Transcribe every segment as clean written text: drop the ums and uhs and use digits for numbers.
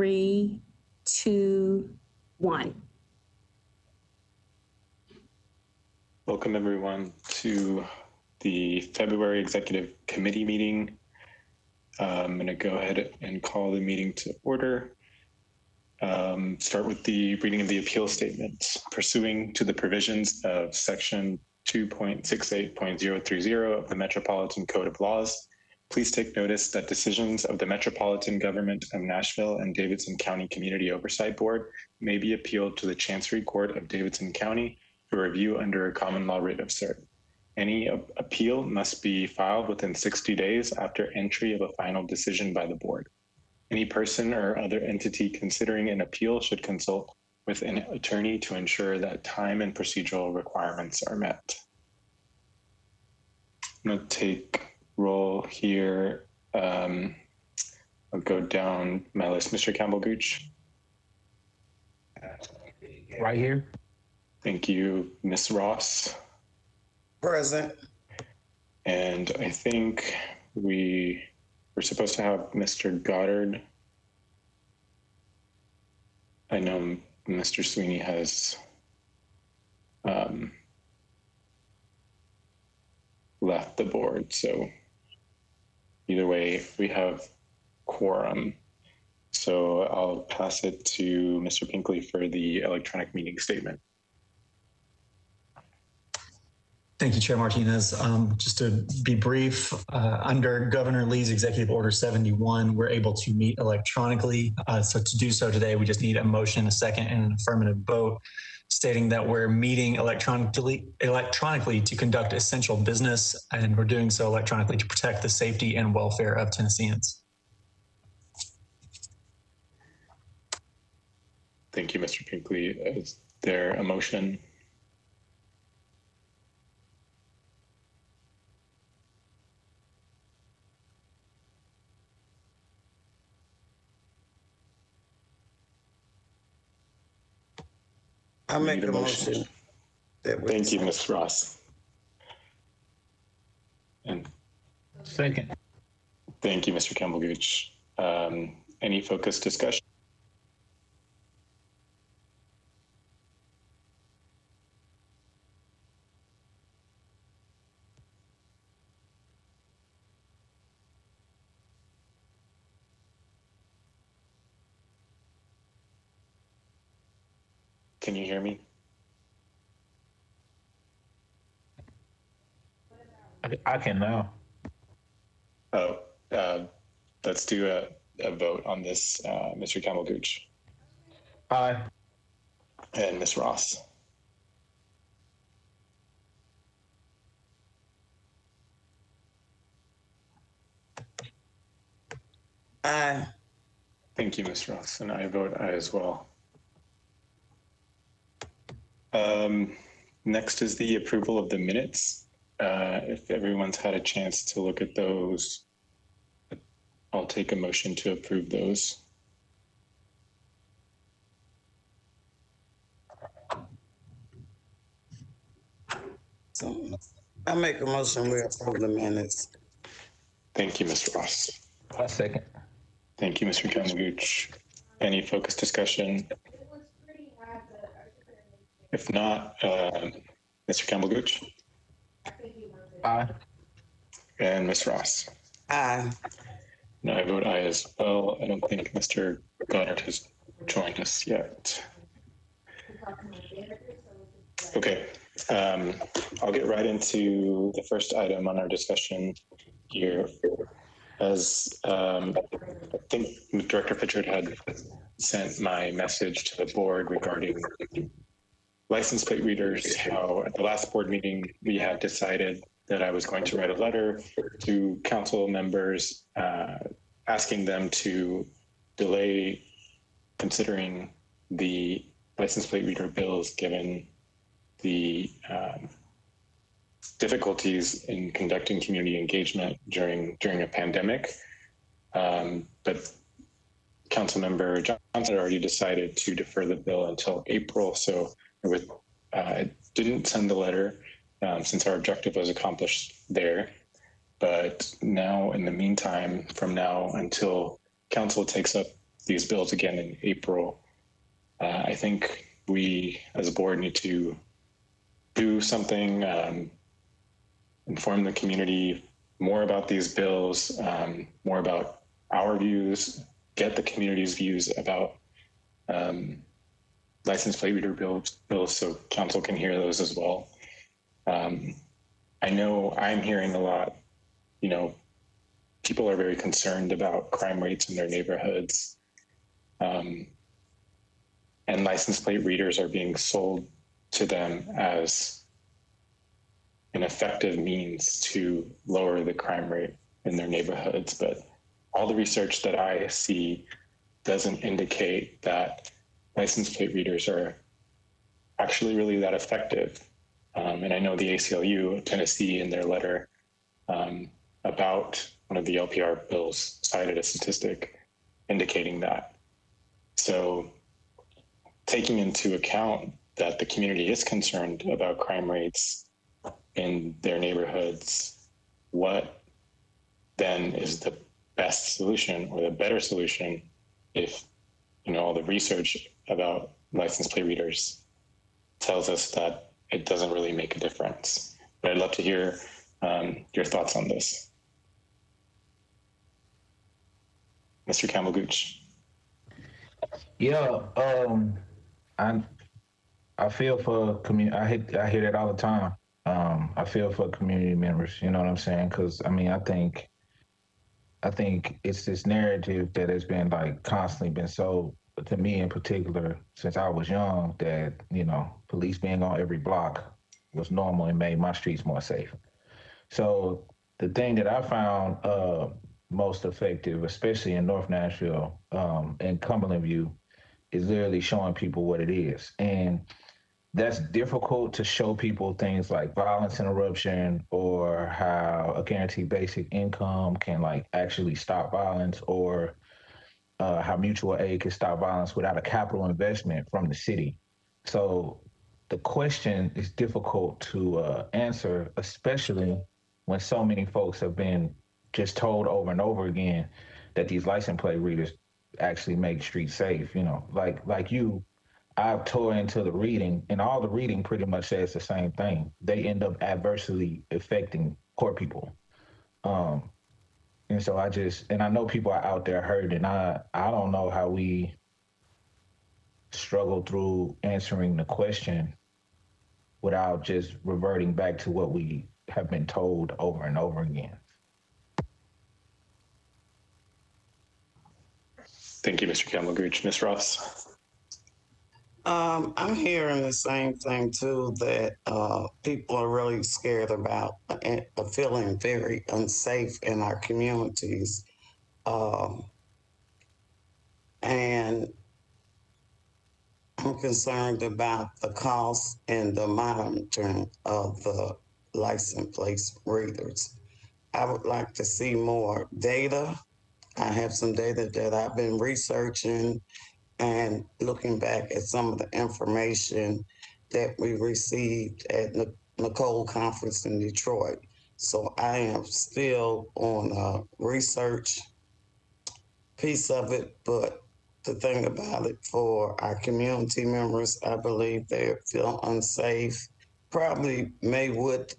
3, 2, 1. Welcome everyone to the February Executive Committee meeting. I'm going to go ahead and call the meeting to order. Start with the reading of the appeal statement. Pursuing to the provisions of section 2.68.030 of the Metropolitan Code of Laws, please take notice that decisions of the Metropolitan Government of Nashville and Davidson County Community Oversight Board may be appealed to the Chancery Court of Davidson County for review under a common law writ of cert. Any appeal must be filed within 60 days after entry of a final decision by the board. Any person or other entity considering an appeal should consult with an attorney to ensure that time and procedural requirements are met. I'm going to take roll here. I'll go down my list. Mr. Campbell-Gooch. Right here. Thank you. Ms. Ross. Present. And I think we're supposed to have Mr. Goddard. I know Mr. Sweeney has left the board, so either way, we have quorum. So I'll pass it to Mr. Pinkley for the electronic meeting statement. Thank you, Chair Martinez. Just to be brief, under Governor Lee's Executive Order 71, we're able to meet electronically. So to do so today, we just need a motion, a second, and an affirmative vote stating that we're meeting electronically to conduct essential business, and we're doing so electronically to protect the safety and welfare of Tennesseans. Thank you, Mr. Pinkley. Is there a motion? I'll make a motion. Thank you, Ms. Ross. And second. Thank you, Mr. Campbell-Gooch. Any focused discussion? Can you hear me? I can now. Oh, let's do a vote on this, Mr. Campbell-Gooch. Aye. And Ms. Ross. Aye. Thank you, Ms. Ross, and I vote aye as well. Next is the approval of the minutes. If everyone's had a chance to look at those, I'll take a motion to approve those. So I make a motion we approve the minutes. Thank you, Ms. Ross. I second. Thank you, Mr. Campbell-Gooch. Any focused discussion? If not, Mr. Campbell-Gooch? Aye. And Ms. Ross? Aye. No, I vote aye as well. I don't think Mr. Goddard has joined us yet. Okay, I'll get right into the first item on our discussion here. As I think Director Pritchard had sent my message to the board regarding license plate readers, how at the last board meeting, we had decided that I was going to write a letter to council members asking them to delay considering the license plate reader bills given the difficulties in conducting community engagement during a pandemic. But Councilmember Johnson had already decided to defer the bill until April, so I didn't send the letter since our objective was accomplished there. But now, in the meantime, from now until council takes up these bills again in April. I think we as a board need to do something, inform the community more about these bills, more about our views, get the community's views about license plate reader bills so council can hear those as well. I know I'm hearing a lot, people are very concerned about crime rates in their neighborhoods. And license plate readers are being sold to them as an effective means to lower the crime rate in their neighborhoods. But all the research that I see doesn't indicate that license plate readers are actually really that effective. And I know the ACLU, Tennessee, in their letter about one of the LPR bills cited a statistic indicating that. So taking into account that the community is concerned about crime rates in their neighborhoods, what then is the best solution or the better solution if all the research about license plate readers tells us that it doesn't really make a difference? But I'd love to hear your thoughts on this. Mr. Campbell-Gooch. Yeah, I feel for community. I hear that all the time. I feel for community members. You know what I'm saying? Because I think it's this narrative that has been like constantly been sold to me in particular since I was young that police being on every block was normal and made my streets more safe. So the thing that I found most effective, especially in North Nashville and Cumberland View, is literally showing people what it is. And that's difficult to show people things like violence interruption or how a guaranteed basic income can like actually stop violence, or how mutual aid can stop violence without a capital investment from the city. So the question is difficult to answer, especially when so many folks have been just told over and over again that these license plate readers actually make streets safe. Like you, I've tore into the reading, and all the reading pretty much says the same thing. They end up adversely affecting poor people. And so I know people are out there hurting, and I don't know how we struggle through answering the question without just reverting back to what we have been told over and over again. Thank you, Mr. Campbell-Gooch. Ms. Ross. I'm hearing the same thing too, that people are really scared about feeling very unsafe in our communities. And I'm concerned about the cost and the monitoring of the license plate readers. I would like to see more data. I have some data that I've been researching and looking back at some of the information that we received at Nicole Conference in Detroit. So I am still on a research piece of it, but the thing about it for our community members, I believe they feel unsafe, probably would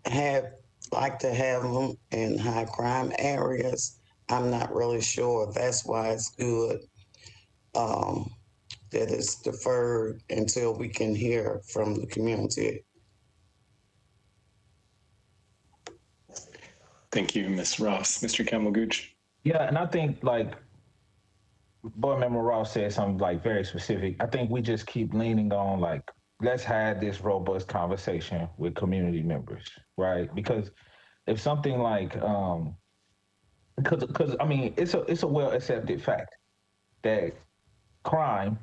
like to have them in high crime areas. I'm not really sure. That's why it's good that is deferred until we can hear from the community. Thank you, Ms. Ross. Mr. Campbell-Gooch. Yeah, and I think like Board Member Ross said something like very specific. I think we just keep leaning on like, let's have this robust conversation with community members, right? Because if something like, because I mean, it's a well accepted fact that crime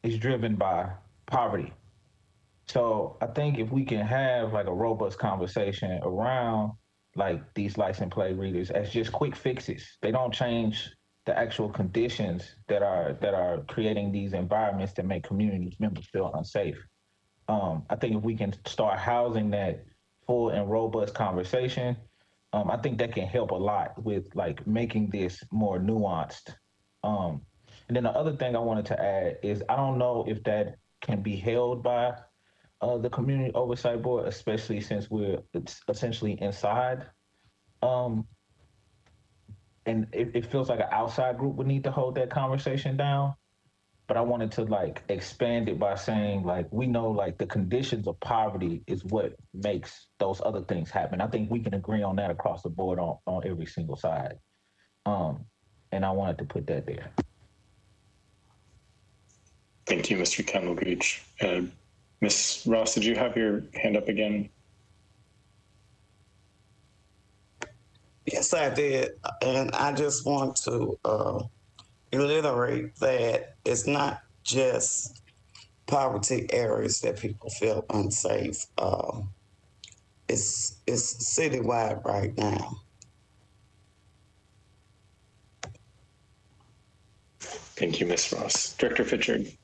is driven by poverty. So I think if we can have like a robust conversation around like these license plate readers as just quick fixes, they don't change the actual conditions that are creating these environments that make community members feel unsafe. I think if we can start housing that full and robust conversation, I think that can help a lot with like making this more nuanced. And then the other thing I wanted to add is I don't know if that can be held by the Community Oversight Board, especially since it's essentially inside. Um, and it feels like an outside group would need to hold that conversation down. But I wanted to like expand it by saying like we know like the conditions of poverty is what makes those other things happen. I think we can agree on that across the board on every single side. And I wanted to put that there. Thank you, Mr. Campbell-Gooch. Ms. Ross, did you have your hand up again? Yes, I did. And I just want to reiterate that it's not just poverty areas that people feel unsafe. It's citywide right now. Thank you, Ms. Ross. Director Fitchard.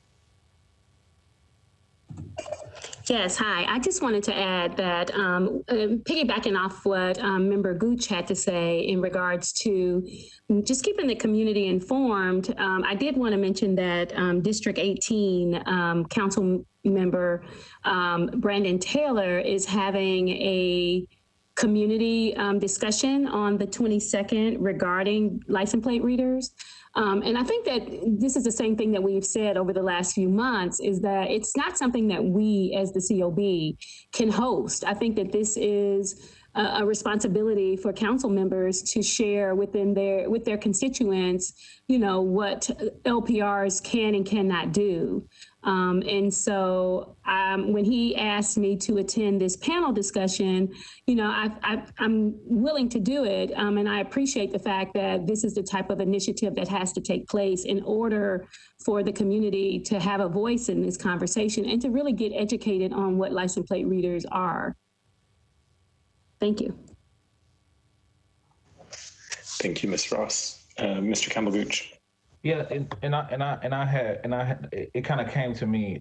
Yes, hi. I just wanted to add that piggybacking off what Member Gooch had to say in regards to just keeping the community informed, I did want to mention that District 18 Council Member Brandon Taylor is having a community discussion on the 22nd regarding license plate readers. And I think that this is the same thing that we've said over the last few months, is that it's not something that we as the COB can host. I think that this is a responsibility for council members to share with their constituents, you know, what LPRs can and cannot do. And so when he asked me to attend this panel discussion, you know, I'm willing to do it. And I appreciate the fact that this is the type of initiative that has to take place in order for the community to have a voice in this conversation and to really get educated on what license plate readers are. Thank you. Thank you, Ms. Ross. Mr. Campbell-Gooch. Yeah, it kind of came to me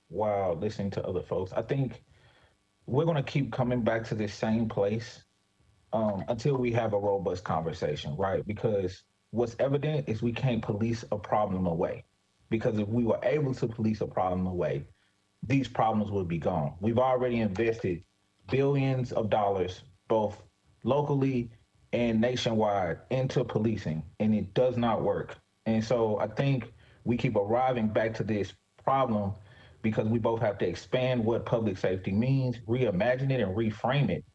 while listening to other folks. I think we're going to keep coming back to this same place until we have a robust conversation, right? Because what's evident is we can't police a problem away. Because if we were able to police a problem away, these problems would be gone. We've already invested billions of dollars, both locally and nationwide, into policing, and it does not work. And so I think we keep arriving back to this problem because we both have to expand what public safety means, reimagine it, and reframe it.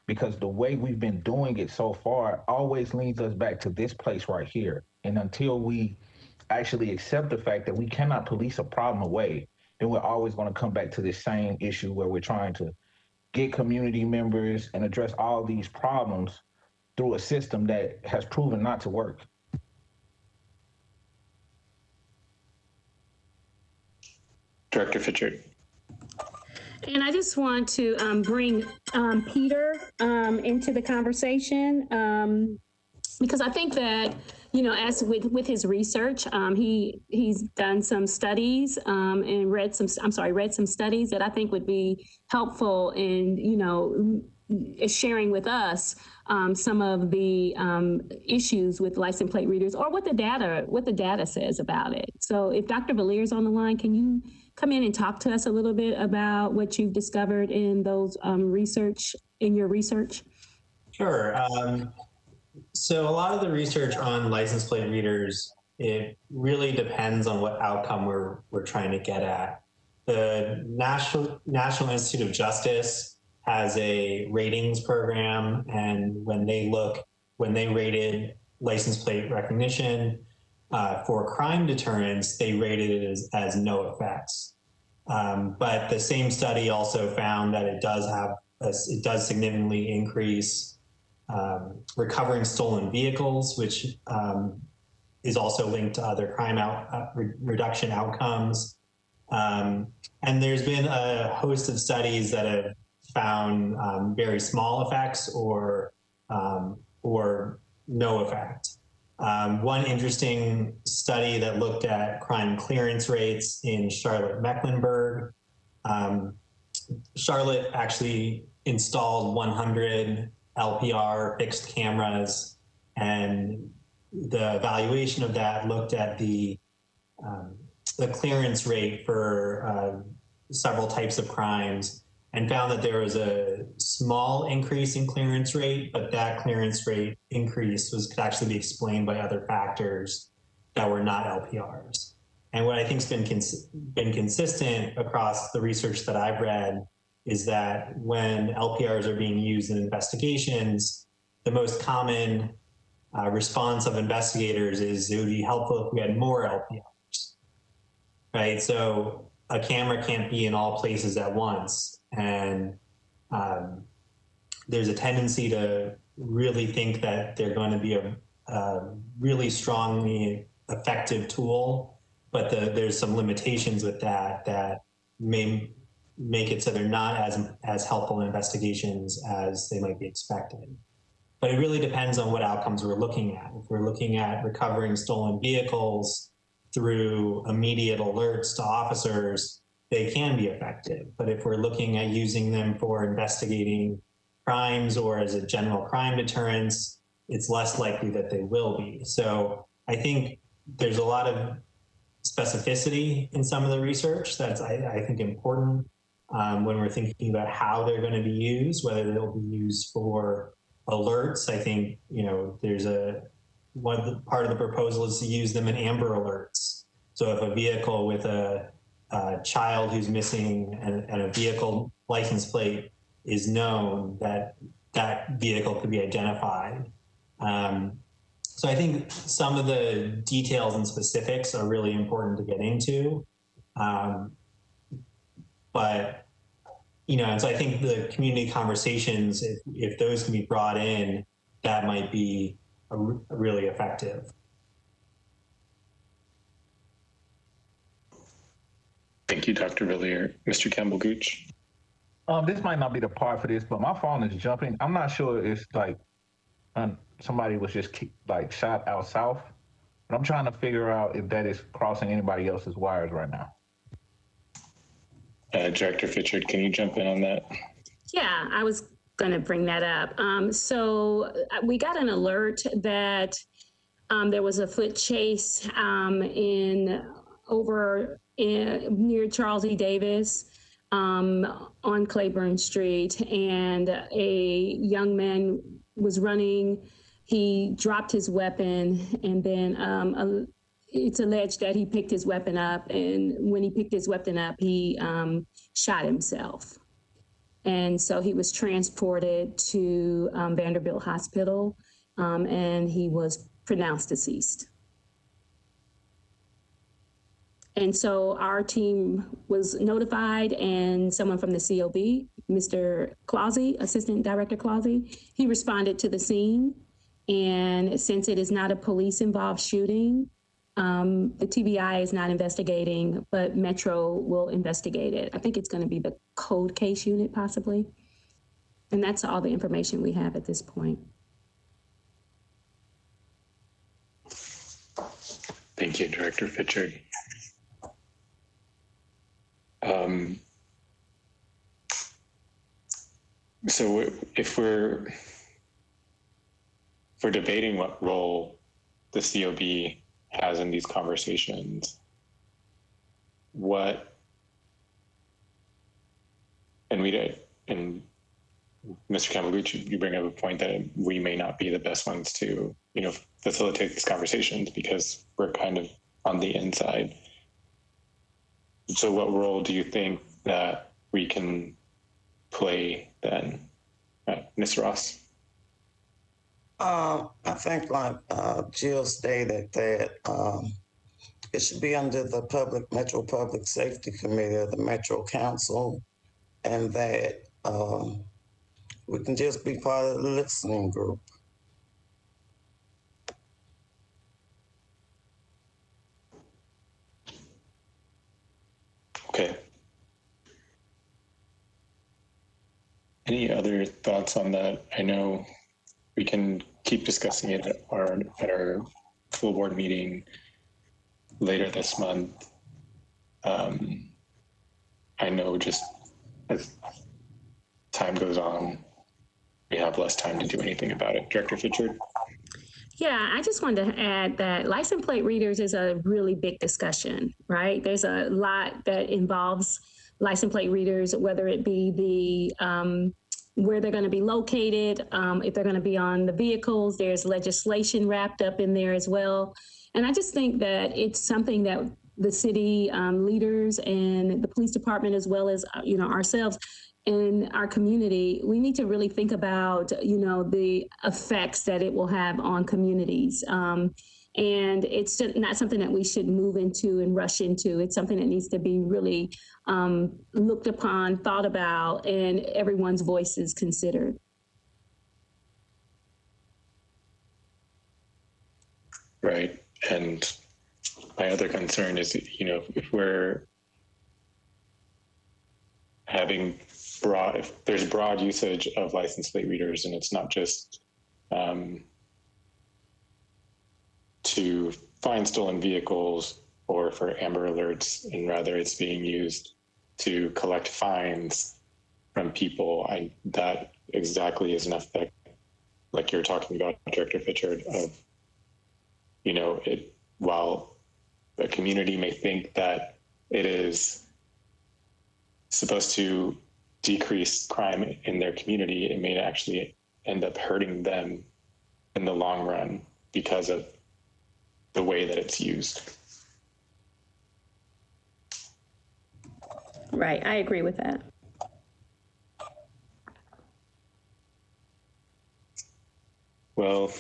Because the way we've been doing it so far always leads us back to this place right here. And until we actually accept the fact that we cannot police a problem away, then we're always going to come back to this same issue where we're trying to get community members and address all these problems through a system that has proven not to work. Director Fitchard. And I just want to bring Peter into the conversation because I think that, you know, as with his research, he's done some studies and read some studies that I think would be helpful in, you know, sharing with us some of the issues with license plate readers or what the data says about it. So if Dr. Valier's on the line, can you come in and talk to us a little bit about what you've discovered in those your research? Sure. So a lot of the research on license plate readers, it really depends on what outcome we're trying to get at. The National Institute of Justice has a ratings program, and when they rated license plate recognition for crime deterrence, they rated it as no effects. But the same study also found that it does significantly increase recovering stolen vehicles, which is also linked to other crime reduction outcomes. And there's been a host of studies that have found very small effects or no effect. One interesting study that looked at crime clearance rates in Charlotte-Mecklenburg. Charlotte actually installed 100 LPR fixed cameras, and the evaluation of that looked at the the clearance rate for several types of crimes and found that there was a small increase in clearance rate, but that clearance rate increase could actually be explained by other factors that were not LPRs. And what I think has been consistent across the research that I've read is that when LPRs are being used in investigations, the most common response of investigators is it would be helpful if we had more LPRs, right? So a camera can't be in all places at once. And there's a tendency to really think that they're going to be a really strongly effective tool, but there's some limitations with that may make it so they're not as helpful in investigations as they might be expected. But it really depends on what outcomes we're looking at. If we're looking at recovering stolen vehicles through immediate alerts to officers, they can be effective. But if we're looking at using them for investigating crimes or as a general crime deterrence, it's less likely that they will be. So I think there's a lot of specificity in some of the research that's, I think, important when we're thinking about how they're going to be used, whether they'll be used for alerts. I think, there's part of the proposal is to use them in Amber Alerts. So if a vehicle with a child who's missing and a vehicle license plate is known, that vehicle could be identified. So I think some of the details and specifics are really important to get into. But, and so I think the community conversations, if those can be brought in, that might be really effective. Thank you, Dr. Villier. Mr. Campbell-Gooch. This might not be the part for this, but my phone is jumping. I'm not sure it's like somebody was just shot out south, but I'm trying to figure out if that is crossing anybody else's wires right now. Director Fitchard, can you jump in on that? Yeah, I was going to bring that up. So we got an alert that there was a foot chase near Charles E. Davis on Claiborne Street, and a young man was running. He dropped his weapon, and then it's alleged that he picked his weapon up, and when he picked his weapon up, he shot himself. And so he was transported to Vanderbilt Hospital, and he was pronounced deceased. And so our team was notified, and someone from the COB, Mr. Clausey, Assistant Director Clausey, he responded to the scene. And since it is not a police-involved shooting, the TBI is not investigating, but Metro will investigate it. I think it's going to be the cold case unit, possibly. And that's all the information we have at this point. Thank you, Director Fitchard. So if we're debating what role the COB has in these conversations, and Mr. Campbell-Gooch, you bring up a point that we may not be the best ones to, facilitate these conversations because we're kind of on the inside. So what role do you think that we can play then? Ms. Ross? I think like Jill stated that it should be under the Metro Public Safety Committee of the Metro Council, and that we can just be part of the listening group. Okay. Any other thoughts on that? I know we can keep discussing it at our full board meeting later this month. I know just as time goes on, we have less time to do anything about it. Director Fitchard? Yeah, I just wanted to add that license plate readers is a really big discussion, right? There's a lot that involves license plate readers, whether it be the where they're going to be located, if they're going to be on the vehicles. There's legislation wrapped up in there as well. And I just think that it's something that the city leaders and the police department, as well as ourselves, in our community, we need to really think about, the effects that it will have on communities. And it's not something that we should move into and rush into. It's something that needs to be really looked upon, thought about, and everyone's voices considered. Right. And my other concern is, if we're having if there's broad usage of license plate readers, and it's not just to find stolen vehicles or for Amber Alerts, and rather it's being used to collect fines from people, that exactly is an effect, like you're talking about, Director Fitchard, of, while the community may think that it is supposed to decrease crime in their community, it may actually end up hurting them in the long run because of the way that it's used. Right, I agree with that. Well,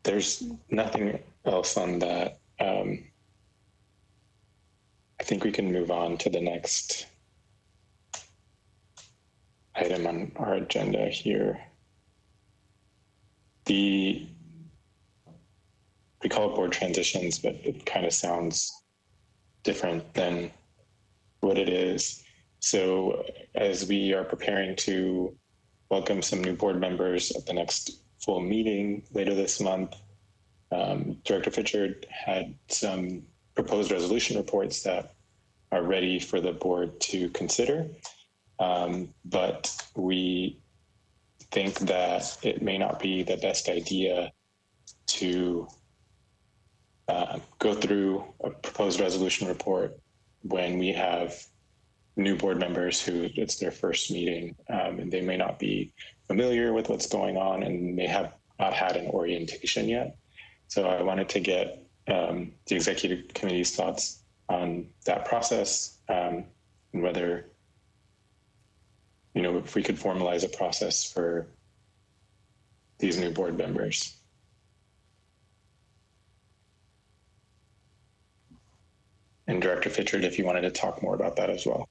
there's nothing else on that. I think we can move on to the next item on our agenda here. We call it board transitions, but it kind of sounds different than what it is. So as we are preparing to welcome some new board members at the next full meeting later this month, Director Fitchard had some proposed resolution reports that are ready for the board to consider. But we think that it may not be the best idea to go through a proposed resolution report when we have new board members who it's their first meeting, and they may not be familiar with what's going on and may have not had an orientation yet. So I wanted to get the executive committee's thoughts on that process, and whether, if we could formalize a process for these new board members. And Director Fitchard, if you wanted to talk more about that as well.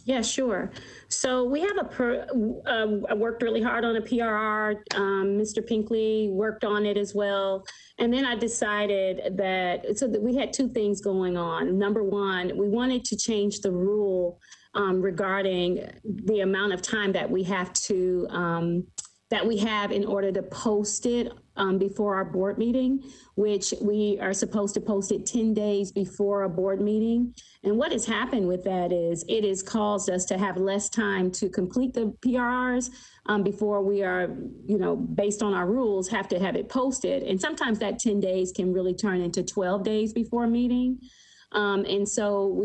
Yeah, sure. So we have I worked really hard on a PRR. Mr. Pinkley worked on it as well. And then I decided that we had two things going on. Number one, we wanted to change the rule regarding the amount of time that we have in order to post it before our board meeting, which we are supposed to post it 10 days before a board meeting. And what has happened with that is it has caused us to have less time to complete the PRRs before we are, based on our rules, have to have it posted. And sometimes that 10 days can really turn into 12 days before a meeting. And so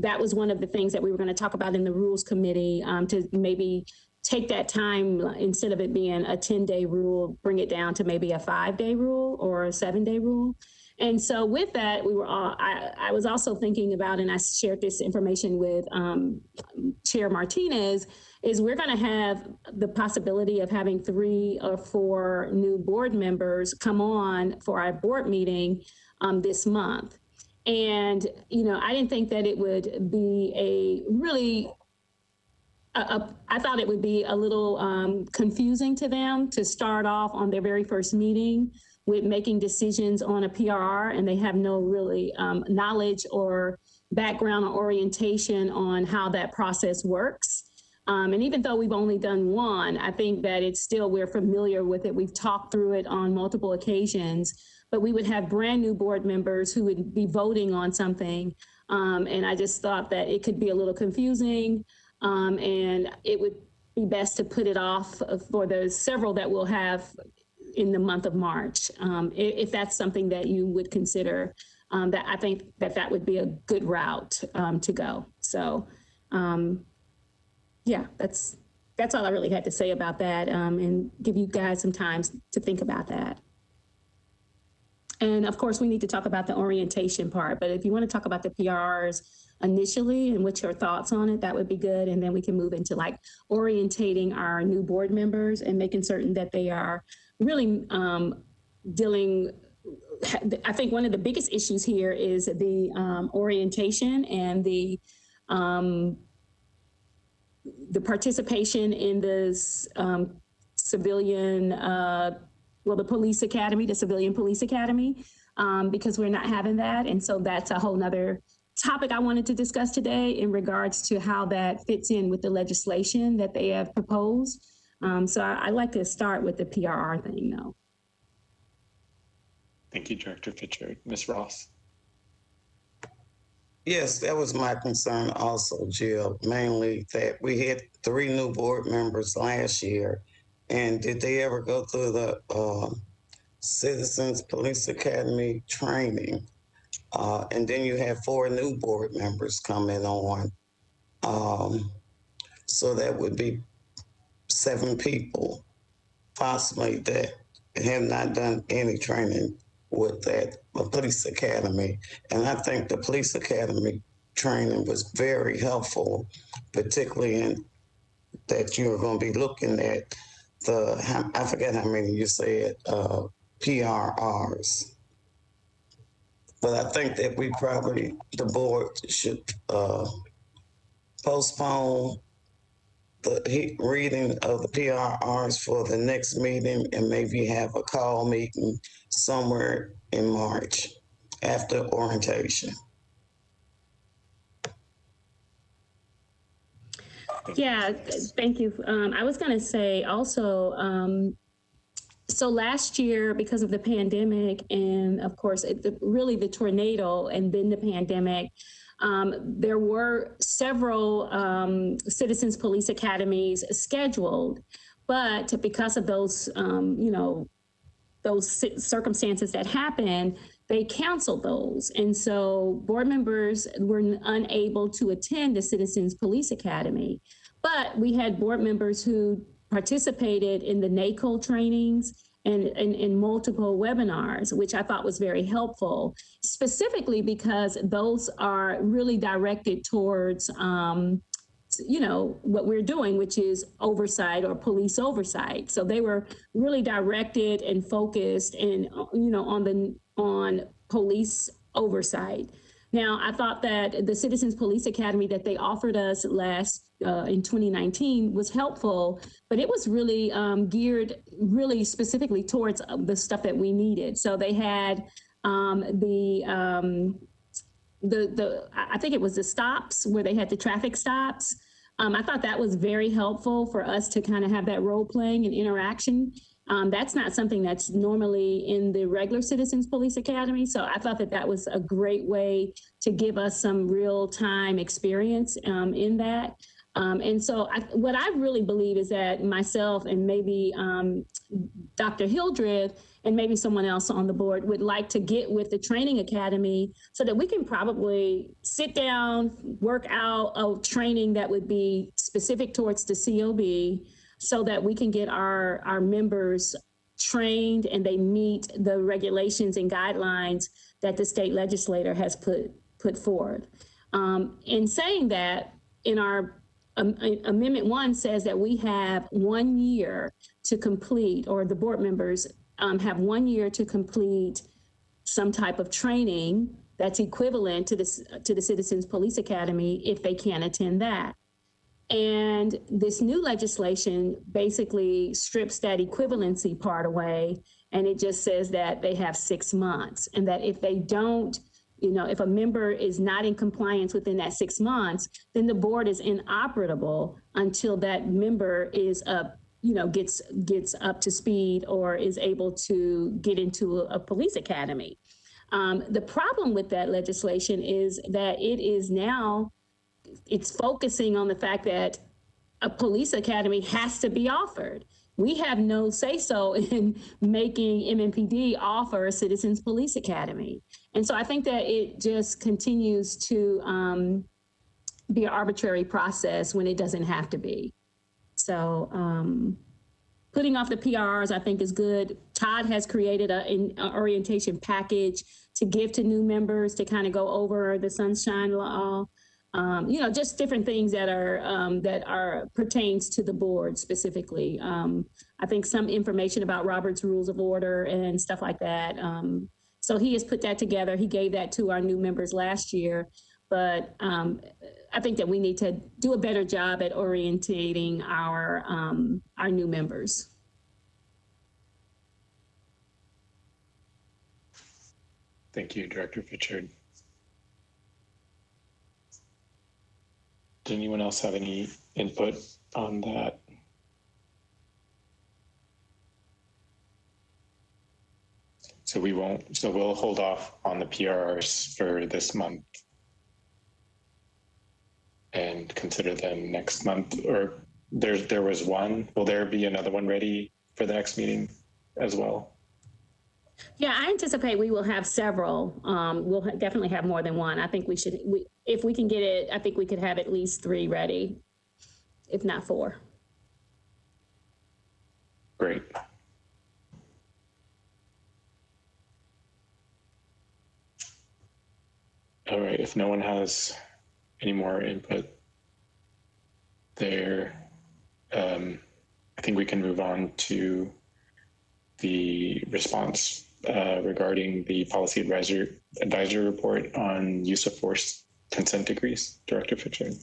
that was one of the things that we were going to talk about in the rules committee, to maybe take that time, instead of it being a 10-day rule, bring it down to maybe a 5-day rule or a 7-day rule. And so with that, I was also thinking about, and I shared this information with Chair Martinez, is we're going to have the possibility of having 3 or 4 new board members come on for our board meeting this month. And, I didn't think that it would be I thought it would be a little confusing to them to start off on their very first meeting with making decisions on a PRR, and they have no really knowledge or background or orientation on how that process works. And even though we've only done one, I think that we're familiar with it. We've talked through it on multiple occasions, but we would have brand new board members who would be voting on something. And I just thought that it could be a little confusing. And it would be best to put it off for the several that we'll have in the month of March. If that's something that you would consider, that I think that would be a good route to go. So, yeah, that's all I really had to say about that, and give you guys some time to think about that. And of course, we need to talk about the orientation part, but if you want to talk about the PRRs initially and what's your thoughts on it, that would be good. And then we can move into like orientating our new board members and making certain that they are really dealing. I think one of the biggest issues here is the orientation and the participation in this civilian, the police academy, the civilian police academy, because we're not having that. And so that's a whole nother topic I wanted to discuss today in regards to how that fits in with the legislation that they have proposed. So I'd like to start with the PRR thing, though. Thank you, Director Fitchard. Ms. Ross. Yes, that was my concern also, Jill, mainly that we had 3 new board members last year. And did they ever go through the Citizens Police Academy training? And then you have 4 new board members coming on. So that would be 7 people possibly that have not done any training with that police academy. And I think the police academy training was very helpful, particularly in that you're going to be looking at I forget how many you said, PRRs. But I think that the board should postpone the reading of the PRRs for the next meeting and maybe have a call meeting somewhere in March after orientation. Yeah, thank you. I was going to say also, so last year, because of the pandemic and of course, really the tornado and then the pandemic, there were several Citizens Police Academies scheduled, but because of those, those circumstances that happened, they canceled those. And so board members were unable to attend the Citizens Police Academy. But we had board members who participated in the NACO trainings and in multiple webinars, which I thought was very helpful, specifically because those are really directed towards, what we're doing, which is oversight or police oversight. So they were really directed and focused and, on police oversight. Now, I thought that the Citizens Police Academy that they offered us last in 2019 was helpful, but it was really geared really specifically towards the stuff that we needed. So they had I think it was the stops where they had the traffic stops. I thought that was very helpful for us to kind of have that role playing and interaction. That's not something that's normally in the regular Citizens Police Academy. So I thought that was a great way to give us some real time experience in that. And so what I really believe is that myself and maybe Dr. Hildreth and maybe someone else on the board would like to get with the training academy so that we can probably sit down, work out a training that would be specific towards the COB so that we can get our members trained and they meet the regulations and guidelines that the state legislator has put forth. In saying that, in our Amendment 1 says that we have 1 year to complete, or the board members have 1 year to complete some type of training that's equivalent to the Citizens Police Academy if they can attend that. And this new legislation basically strips that equivalency part away, and it just says that they have 6 months, and that if they don't, if a member is not in compliance within that 6 months, then the board is inoperable until that member is up, gets up to speed or is able to get into a police academy. The problem with that legislation is that it's focusing on the fact that a police academy has to be offered. We have no say-so in making MMPD offer a Citizens Police Academy. And so I think that it just continues to be an arbitrary process when it doesn't have to be. So putting off the PRRs, I think, is good. Todd has created an orientation package to give to new members to kind of go over the Sunshine Law. Just different things that are pertains to the board specifically. I think some information about Robert's Rules of Order and stuff like that. So he has put that together. He gave that to our new members last year. But I think that we need to do a better job at orientating our new members. Thank you, Director Pritchard. Did anyone else have any input on that? So we'll hold off on the PRRs for this month and consider them next month. Or there was one. Will there be another one ready for the next meeting as well? Yeah, I anticipate we will have several. We'll definitely have more than one. I think if we can get it, I think we could have at least 3 ready, if not 4. Great. All right, if no one has any more input there, I think we can move on to the response regarding the policy advisor report on use of force consent decrees. Director Pritchard.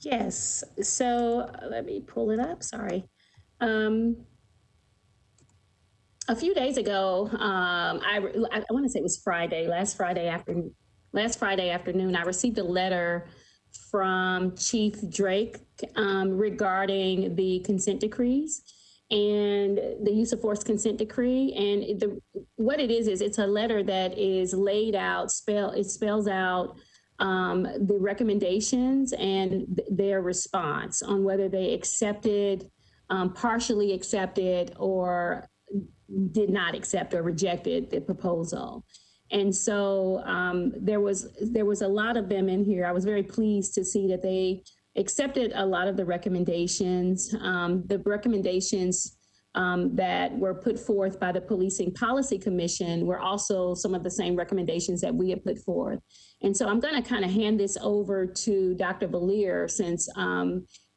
Yes, so let me pull it up, sorry. A few days ago, I want to say it was last Friday afternoon, I received a letter from Chief Drake regarding the consent decrees and the use of force consent decree. And what it is it's a letter that is laid out, it spells out the recommendations and their response on whether they accepted, partially accepted, or did not accept or rejected the proposal. And so there was a lot of them in here. I was very pleased to see that they accepted a lot of the recommendations. The recommendations that were put forth by the Policing Policy Commission were also some of the same recommendations that we had put forth. And so I'm going to kind of hand this over to Dr. Valier, since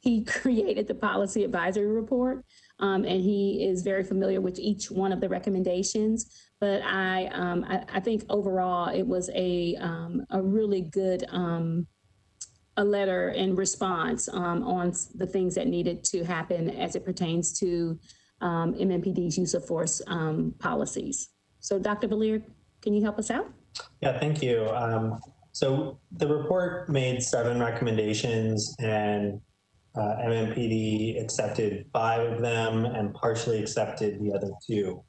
he created the policy advisory report. And he is very familiar with each one of the recommendations. But I think overall it was a really good a letter in response on the things that needed to happen as it pertains to MMPD's use of force policies. So Dr. Valier, can you help us out? Yeah, thank you. So the report made 7 recommendations, and MMPD accepted 5 of them and partially accepted the other 2.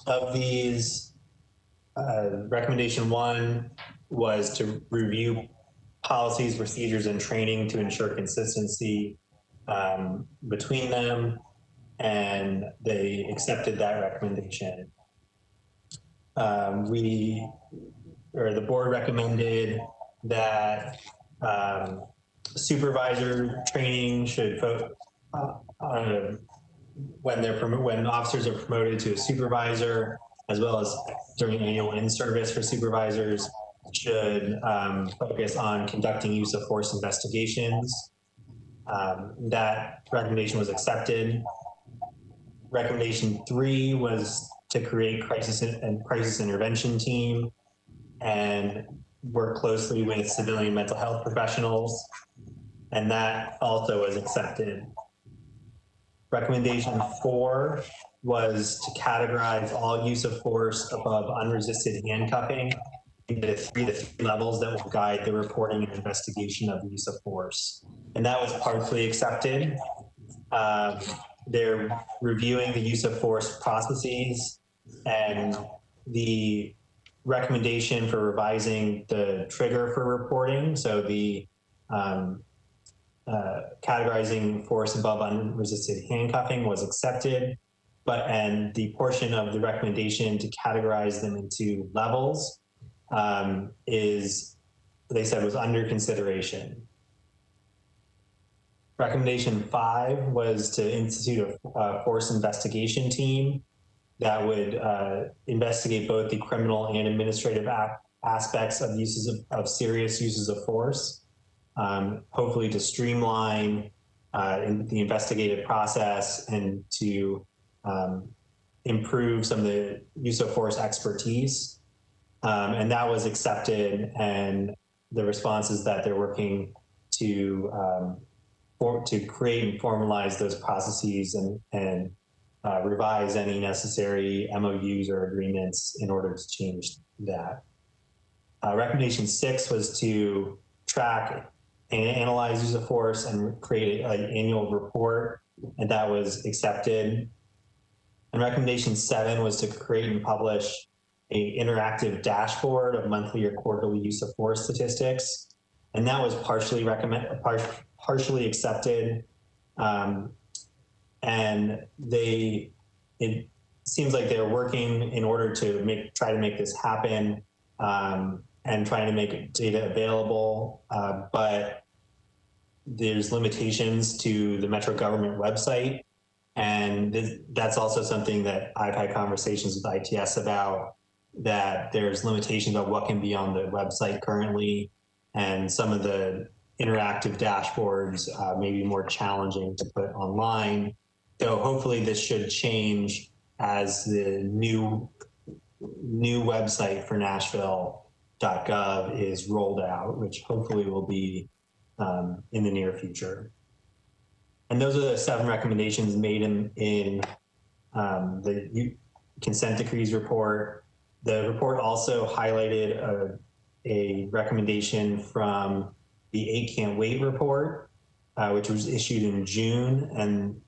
Of these, recommendation 1 was to review policies, procedures, and training to ensure consistency between them, and they accepted that recommendation. The board recommended that supervisor training should when officers are promoted to a supervisor, as well as during annual in-service for supervisors, should focus on conducting use of force investigations. That recommendation was accepted. Recommendation 3 was to create crisis intervention team and work closely with civilian mental health professionals, and that also was accepted. Recommendation 4 was to categorize all use of force above unresisted handcuffing into 3 levels that will guide the reporting and investigation of the use of force. And that was partially accepted. They're reviewing the use of force processes and the recommendation for revising the trigger for reporting. So the categorizing force above unresisted handcuffing was accepted, and the portion of the recommendation to categorize them into levels they said was under consideration. Recommendation 5 was to institute a force investigation team that would investigate both the criminal and administrative aspects of serious uses of force, hopefully to streamline the investigative process and to improve some of the use of force expertise. And that was accepted, and the response is that they're working to create and formalize those processes and revise any necessary MOUs or agreements in order to change that. Recommendation 6 was to track and analyze use of force and create an annual report, and that was accepted. And recommendation 7 was to create and publish an interactive dashboard of monthly or quarterly use of force statistics, and that was partially accepted. And it seems like they're working in order to try to make this happen, and trying to make data available, but there's limitations to the Metro government website. And that's also something that I've had conversations with ITS about, that there's limitations on what can be on the website currently, and some of the interactive dashboards may be more challenging to put online. So hopefully this should change as the new website for Nashville.gov is rolled out, which hopefully will be in the near future. And those are the 7 recommendations made in the consent decrees report. The report also highlighted a recommendation from the 8 Can't Wait report, which was issued in June, and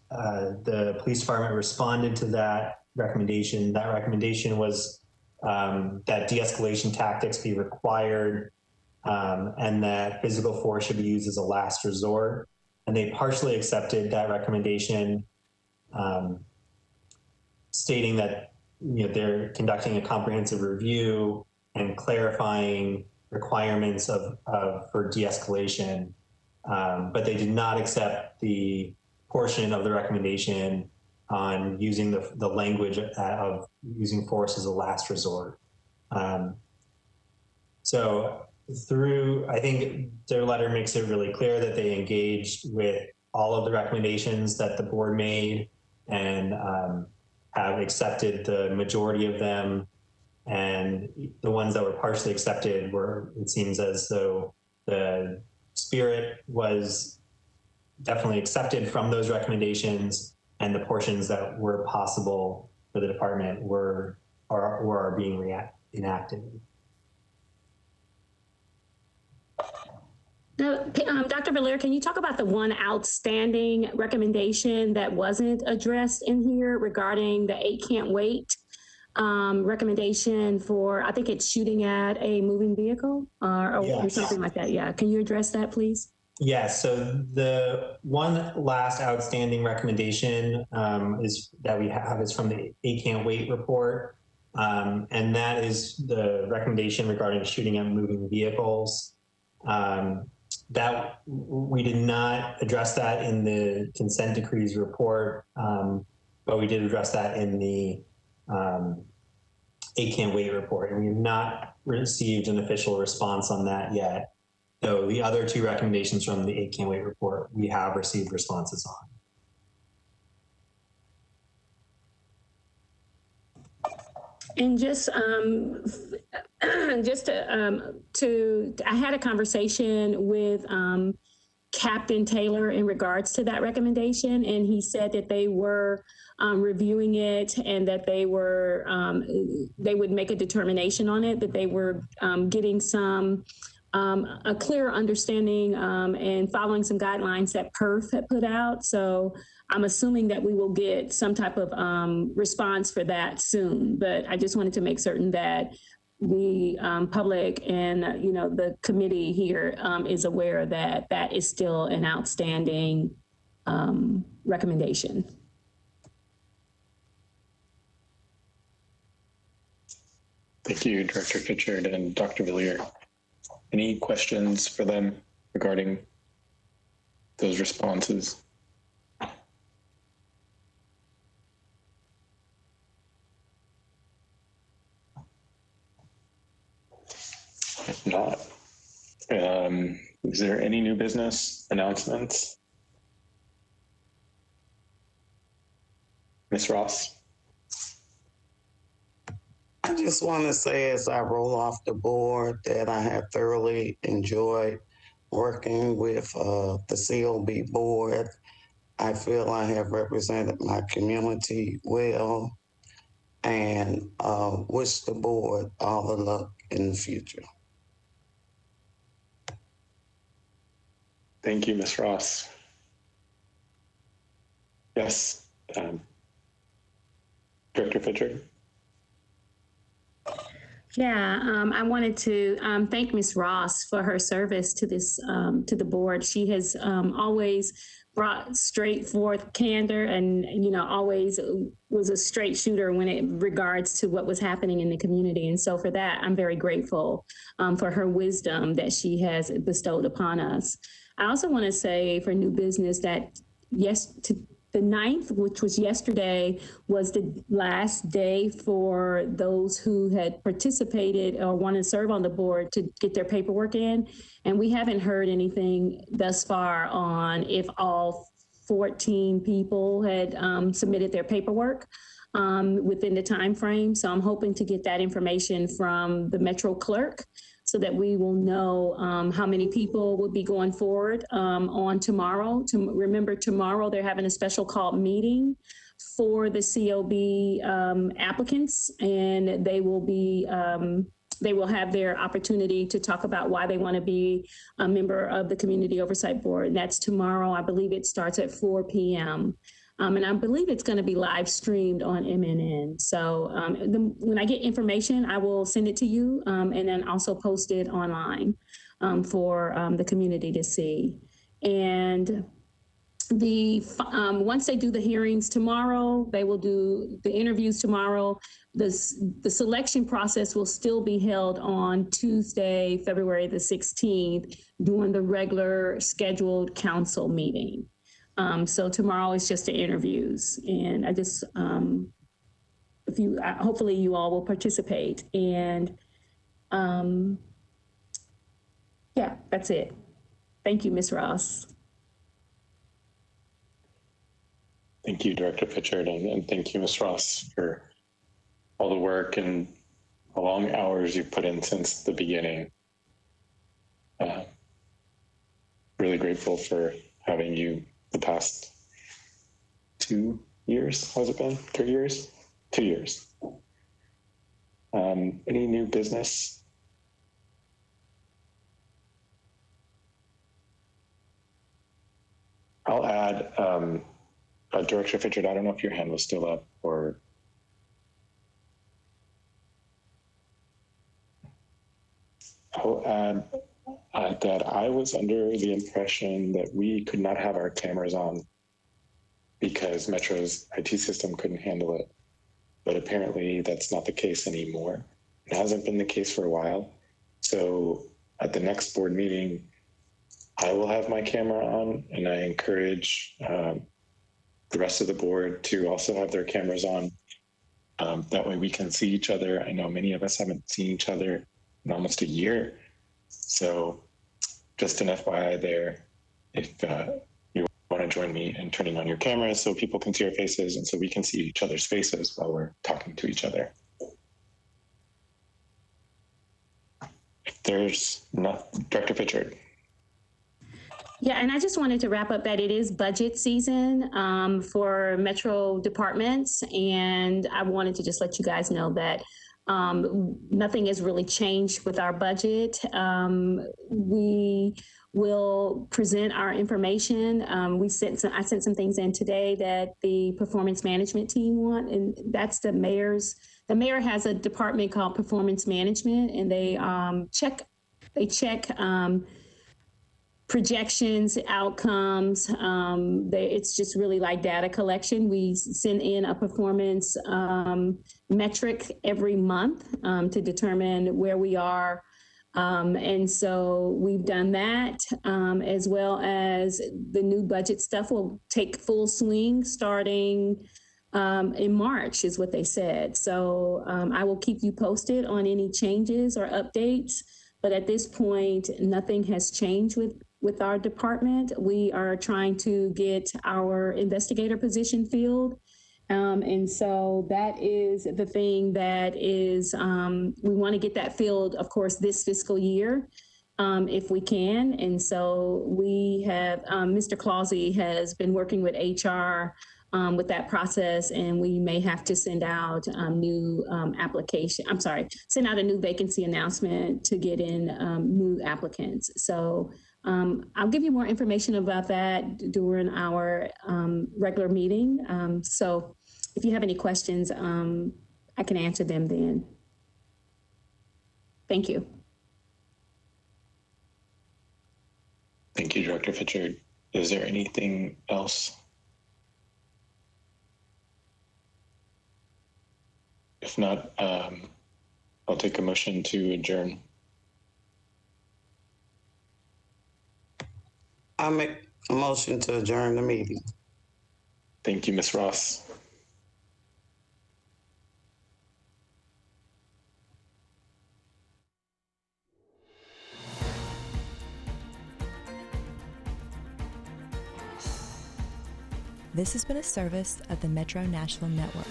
the police department responded to that recommendation. That recommendation was that de-escalation tactics be required, and that physical force should be used as a last resort. And they partially accepted that recommendation, stating that they're conducting a comprehensive review and clarifying requirements for de-escalation, but they did not accept the portion of the recommendation on using the language of using force as a last resort. So I think their letter makes it really clear that they engaged with all of the recommendations that the board made, and have accepted the majority of them. And the ones that were partially accepted it seems as though the spirit was definitely accepted from those recommendations, and the portions that were possible for the department are being enacted. Now, Dr. Belair, can you talk about the one outstanding recommendation that wasn't addressed in here regarding the 8 Can't Wait recommendation for, I think it's shooting at a moving vehicle or something like that? Yeah, can you address that, please? Yes, so the one last outstanding recommendation that we have is from the 8 Can't Wait report, and that is the recommendation regarding shooting at moving vehicles. That we did not address that in the consent decrees report, but we did address that in the 8 Can't Wait report, and we have not received an official response on that yet. So the other 2 recommendations from the 8 Can't Wait report, we have received responses on. And I had a conversation with Captain Taylor in regards to that recommendation, and he said that they were reviewing it, and that they would make a determination on it, that they were getting a clear understanding and following some guidelines that PERF had put out. So I'm assuming that we will get some type of response for that soon, but I just wanted to make certain that the public and the committee here is aware that that is still an outstanding recommendation. Thank you, Director Fitchard and Dr. Villier. Any questions for them regarding those responses? If not, is there any new business announcements? Ms. Ross? I just want to say as I roll off the board that I have thoroughly enjoyed working with the COB board. I feel I have represented my community well and wish the board all the luck in the future. Thank you, Ms. Ross. Yes, Director Fitchard. Yeah, I wanted to thank Ms. Ross for her service to this to the board. She has always brought straightforward candor and always was a straight shooter when it regards to what was happening in the community. And so for that, I'm very grateful for her wisdom that she has bestowed upon us. I also want to say for new business that the 9th, which was yesterday, was the last day for those who had participated or want to serve on the board to get their paperwork in. And we haven't heard anything thus far on if all 14 people had submitted their paperwork within the time frame. So I'm hoping to get that information from the Metro clerk so that we will know how many people will be going forward on tomorrow. Remember, tomorrow they're having a special called meeting for the COB applicants, and they will have their opportunity to talk about why they want to be a member of the Community Oversight Board. And that's tomorrow. I believe it starts at 4 p.m. And I believe it's going to be live streamed on MNN. So when I get information, I will send it to you and then also post it online for the community to see. And once they do the hearings tomorrow, they will do the interviews tomorrow. The selection process will still be held on Tuesday, February the 16th, during the regular scheduled council meeting. So tomorrow is just the interviews, and I just, hopefully you all will participate. And yeah, that's it. Thank you, Ms. Ross. Thank you, Director Fitchard, and thank you, Ms. Ross, for all the work and the long hours you've put in since the beginning. Really grateful for having you the past 2 years. Has it been 3 years? 2 years. Any new business? I'll add, Director Fitchard, I don't know if your hand was still up or. I'll add that I was under the impression that we could not have our cameras on because Metro's IT system couldn't handle it. But apparently that's not the case anymore. It hasn't been the case for a while. So at the next board meeting, I will have my camera on, and I encourage the rest of the board to also have their cameras on. That way we can see each other. I know many of us haven't seen each other in almost a year. So just an FYI there, if you want to join me in turning on your cameras so people can see our faces and so we can see each other's faces while we're talking to each other. If there's not, Director Fitchard. Yeah, and I just wanted to wrap up that it is budget season for Metro departments. And I wanted to just let you guys know that nothing has really changed with our budget. We we'll present our information. I sent some things in today that the performance management team want, and that's the mayor's. The mayor has a department called performance management, and they check projections, outcomes. It's just really like data collection. We send in a performance metric every month to determine where we are. And so we've done that, as well as the new budget stuff will take full swing starting in March is what they said. So I will keep you posted on any changes or updates. But at this point, nothing has changed with our department. We are trying to get our investigator position filled. And so that is the thing that is, we want to get that filled, of course, this fiscal year, if we can. And so we have, Mr. Clausey has been working with HR with that process, and we may have to send out new send out a new vacancy announcement to get in new applicants. So I'll give you more information about that during our regular meeting. So if you have any questions, I can answer them then. Thank you. Thank you, Director Fitchard. Is there anything else? If not, I'll take a motion to adjourn. I make a motion to adjourn the meeting. Thank you, Ms. Ross. This has been a service of the Metro Nashville Network.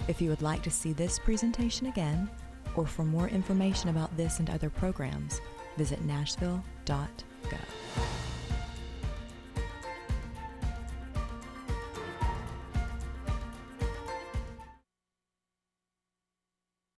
If you would like to see this presentation again, or for more information about this and other programs, visit nashville.gov.